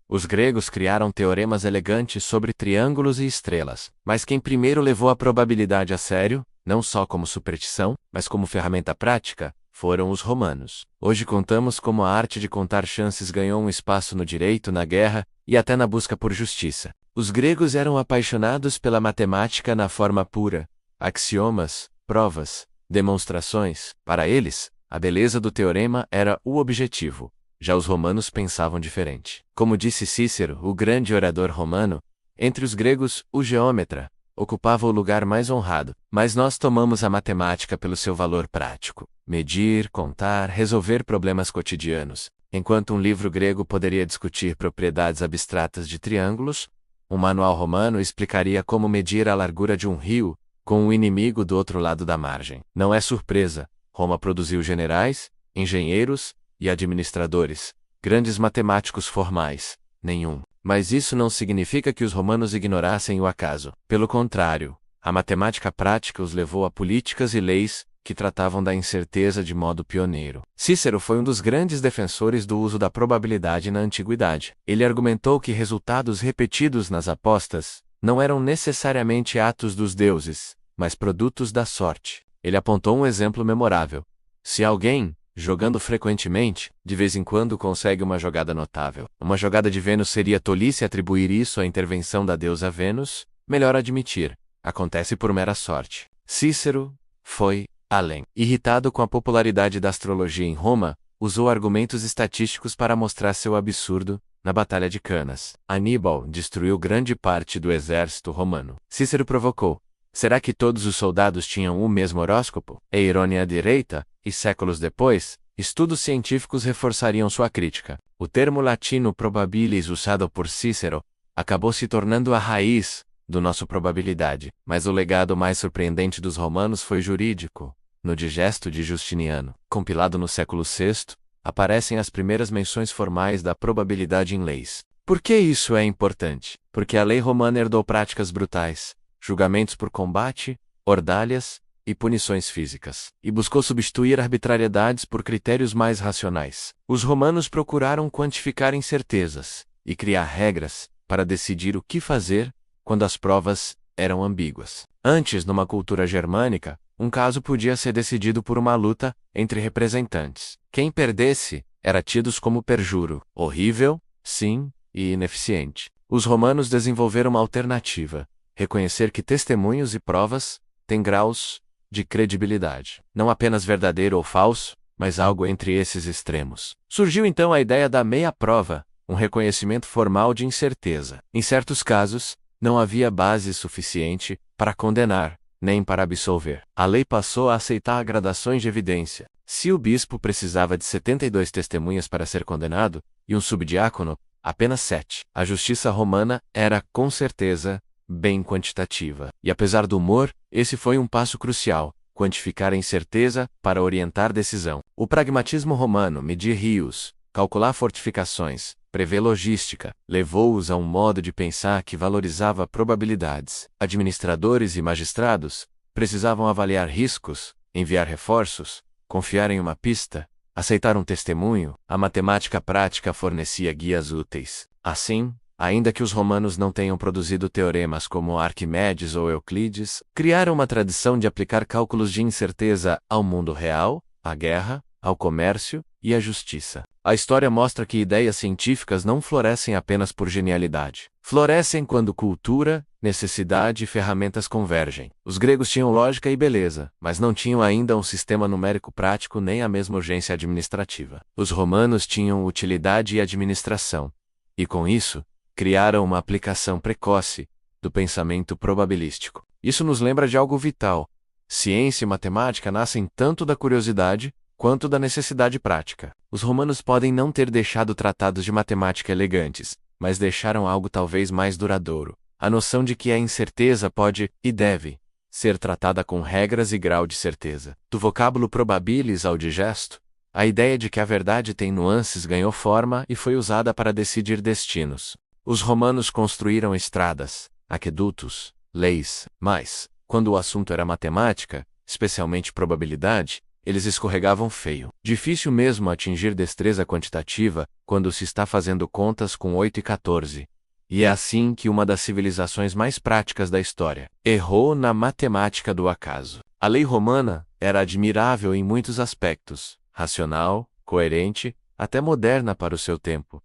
Os gregos criaram teoremas elegantes sobre triângulos e estrelas, mas quem primeiro levou a probabilidade a sério, não só como superstição, mas como ferramenta prática, foram os romanos. Hoje contamos como a arte de contar chances ganhou um espaço no direito, na guerra e até na busca por justiça. Os gregos eram apaixonados pela matemática na forma pura, axiomas, provas, demonstrações. Para eles, a beleza do teorema era o objetivo. Já os romanos pensavam diferente. Como disse Cícero, o grande orador romano, entre os gregos, o geômetra ocupava o lugar mais honrado, mas nós tomamos a matemática pelo seu valor prático. Medir, contar, resolver problemas cotidianos. Enquanto um livro grego poderia discutir propriedades abstratas de triângulos, um manual romano explicaria como medir a largura de um rio, com o inimigo do outro lado da margem. Não é surpresa, Roma produziu generais, engenheiros e administradores, grandes matemáticos formais, nenhum. Mas isso não significa que os romanos ignorassem o acaso. Pelo contrário, a matemática prática os levou a políticas e leis que tratavam da incerteza de modo pioneiro. Cícero foi um dos grandes defensores do uso da probabilidade na antiguidade. Ele argumentou que resultados repetidos nas apostas não eram necessariamente atos dos deuses, mas produtos da sorte. Ele apontou um exemplo memorável. Se alguém, jogando frequentemente, de vez em quando consegue uma jogada notável. Uma jogada de Vênus seria tolice atribuir isso à intervenção da deusa Vênus, melhor admitir, acontece por mera sorte. Cícero foi além. Irritado com a popularidade da astrologia em Roma, usou argumentos estatísticos para mostrar seu absurdo na Batalha de Canas. Aníbal destruiu grande parte do exército romano. Cícero provocou: será que todos os soldados tinham o mesmo horóscopo? É ironia direita, e séculos depois, estudos científicos reforçariam sua crítica. O termo latino probabilis usado por Cícero acabou se tornando a raiz do nosso probabilidade, mas o legado mais surpreendente dos romanos foi jurídico. No Digesto de Justiniano, compilado no século VI, aparecem as primeiras menções formais da probabilidade em leis. Por que isso é importante? Porque a lei romana herdou práticas brutais, julgamentos por combate, ordalhas e punições físicas, e buscou substituir arbitrariedades por critérios mais racionais. Os romanos procuraram quantificar incertezas e criar regras para decidir o que fazer quando as provas eram ambíguas. Antes, numa cultura germânica, um caso podia ser decidido por uma luta entre representantes. Quem perdesse era tido como perjuro, horrível, sim, e ineficiente. Os romanos desenvolveram uma alternativa: reconhecer que testemunhos e provas têm graus de credibilidade. Não apenas verdadeiro ou falso, mas algo entre esses extremos. Surgiu então a ideia da meia-prova, um reconhecimento formal de incerteza. Em certos casos, não havia base suficiente para condenar, nem para absolver. A lei passou a aceitar gradações de evidência. Se o bispo precisava de 72 testemunhas para ser condenado, e um subdiácono, apenas 7. A justiça romana era, com certeza, bem quantitativa. E apesar do humor, esse foi um passo crucial: quantificar a incerteza para orientar decisão. O pragmatismo romano, medir rios, calcular fortificações, prever logística, levou-os a um modo de pensar que valorizava probabilidades. Administradores e magistrados precisavam avaliar riscos, enviar reforços, confiar em uma pista, aceitar um testemunho. A matemática prática fornecia guias úteis. Assim, ainda que os romanos não tenham produzido teoremas como Arquimedes ou Euclides, criaram uma tradição de aplicar cálculos de incerteza ao mundo real, à guerra, ao comércio e à justiça. A história mostra que ideias científicas não florescem apenas por genialidade. Florescem quando cultura, necessidade e ferramentas convergem. Os gregos tinham lógica e beleza, mas não tinham ainda um sistema numérico prático nem a mesma urgência administrativa. Os romanos tinham utilidade e administração, e com isso, criaram uma aplicação precoce do pensamento probabilístico. Isso nos lembra de algo vital: ciência e matemática nascem tanto da curiosidade quanto da necessidade prática. Os romanos podem não ter deixado tratados de matemática elegantes, mas deixaram algo talvez mais duradouro: a noção de que a incerteza pode, e deve, ser tratada com regras e grau de certeza. Do vocábulo probabilis ao digesto, a ideia de que a verdade tem nuances ganhou forma e foi usada para decidir destinos. Os romanos construíram estradas, aquedutos, leis, mas, quando o assunto era matemática, especialmente probabilidade, eles escorregavam feio. Difícil mesmo atingir destreza quantitativa, quando se está fazendo contas com 8 e 14. E é assim que uma das civilizações mais práticas da história errou na matemática do acaso. A lei romana era admirável em muitos aspectos, racional, coerente, até moderna para o seu tempo.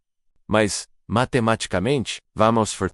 Mas, matematicamente,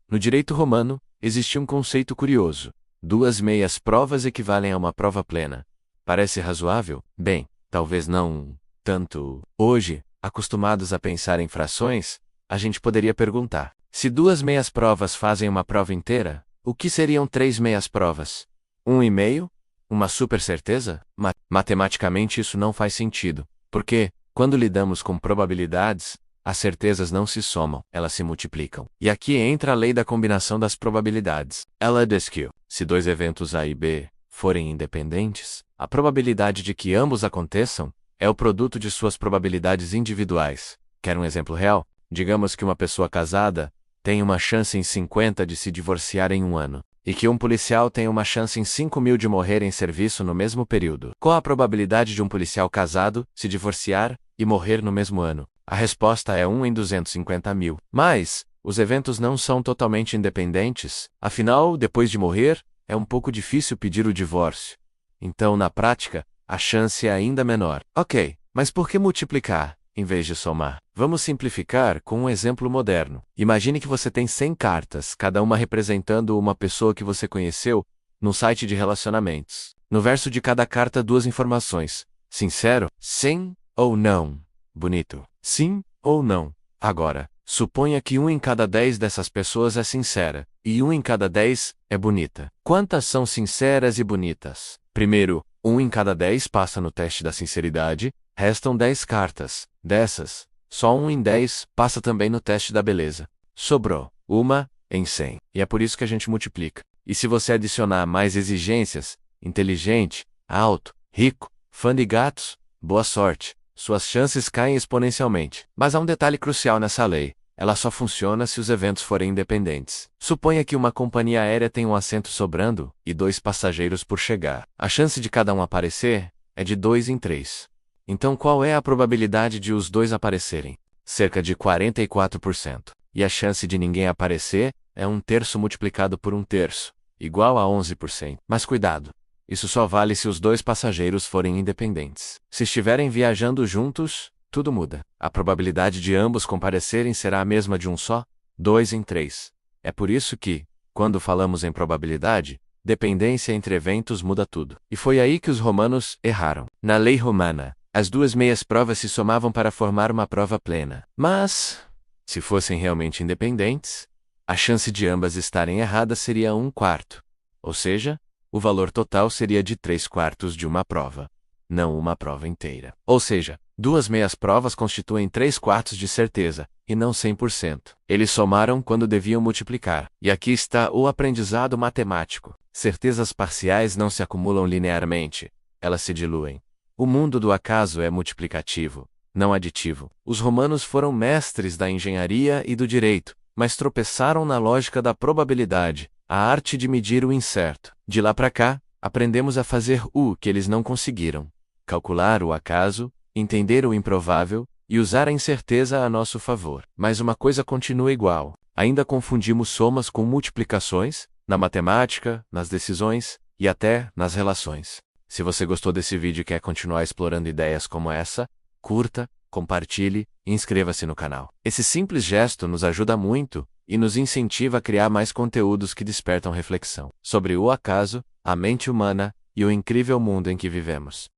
no direito romano, existia um conceito curioso. 2 meias provas equivalem a uma prova plena. Parece razoável? Bem, talvez não tanto. Hoje, acostumados a pensar em frações, a gente poderia perguntar: se 2 meias provas fazem uma prova inteira, o que seriam 3 meias provas? 1,5? Uma super certeza? Matematicamente isso não faz sentido, porque, quando lidamos com probabilidades, as certezas não se somam, elas se multiplicam. E aqui entra a lei da combinação das probabilidades. Ela diz que, se 2 eventos A e B forem independentes, a probabilidade de que ambos aconteçam é o produto de suas probabilidades individuais. Quer um exemplo real? Digamos que uma pessoa casada tem uma chance em 50 de se divorciar em 1 ano, e que um policial tem uma chance em 5.000 de morrer em serviço no mesmo período. Qual a probabilidade de um policial casado se divorciar e morrer no mesmo ano? A resposta é 1 em 250.000. Mas, os eventos não são totalmente independentes, afinal, depois de morrer, é um pouco difícil pedir o divórcio. Então, na prática, a chance é ainda menor. Ok, mas por que multiplicar, em vez de somar? Vamos simplificar com um exemplo moderno. Imagine que você tem 100 cartas, cada uma representando uma pessoa que você conheceu, num site de relacionamentos. No verso de cada carta, 2 informações. Sincero, sim ou não. Bonito, sim ou não. Agora, suponha que 1 em cada 10 dessas pessoas é sincera, e 1 em cada 10 é bonita. Quantas são sinceras e bonitas? Primeiro, 1 em cada 10 passa no teste da sinceridade, restam 10 cartas. Dessas, só 1 em 10 passa também no teste da beleza. Sobrou 1 em 100. E é por isso que a gente multiplica. E se você adicionar mais exigências, inteligente, alto, rico, fã de gatos, boa sorte. Suas chances caem exponencialmente. Mas há um detalhe crucial nessa lei. Ela só funciona se os eventos forem independentes. Suponha que uma companhia aérea tem um assento sobrando e 2 passageiros por chegar. A chance de cada um aparecer é de 2 em 3. Então qual é a probabilidade de os 2 aparecerem? Cerca de 44%. E a chance de ninguém aparecer é 1/3 multiplicado por 1/3, igual a 11%. Mas cuidado! Isso só vale se os 2 passageiros forem independentes. Se estiverem viajando juntos, tudo muda. A probabilidade de ambos comparecerem será a mesma de um só, 2 em 3. É por isso que, quando falamos em probabilidade, dependência entre eventos muda tudo. E foi aí que os romanos erraram. Na lei romana, as 2 meias provas se somavam para formar uma prova plena. Mas, se fossem realmente independentes, a chance de ambas estarem erradas seria 1/4. Ou seja, o valor total seria de 3/4 de uma prova, não uma prova inteira. Ou seja, 2 meias provas constituem 3/4 de certeza, e não 100%. Eles somaram quando deviam multiplicar. E aqui está o aprendizado matemático. Certezas parciais não se acumulam linearmente, elas se diluem. O mundo do acaso é multiplicativo, não aditivo. Os romanos foram mestres da engenharia e do direito, mas tropeçaram na lógica da probabilidade, a arte de medir o incerto. De lá para cá, aprendemos a fazer o que eles não conseguiram: calcular o acaso, entender o improvável e usar a incerteza a nosso favor. Mas uma coisa continua igual. Ainda confundimos somas com multiplicações, na matemática, nas decisões e até nas relações. Se você gostou desse vídeo e quer continuar explorando ideias como essa, curta, compartilhe e inscreva-se no canal. Esse simples gesto nos ajuda muito e nos incentiva a criar mais conteúdos que despertam reflexão sobre o acaso, a mente humana e o incrível mundo em que vivemos.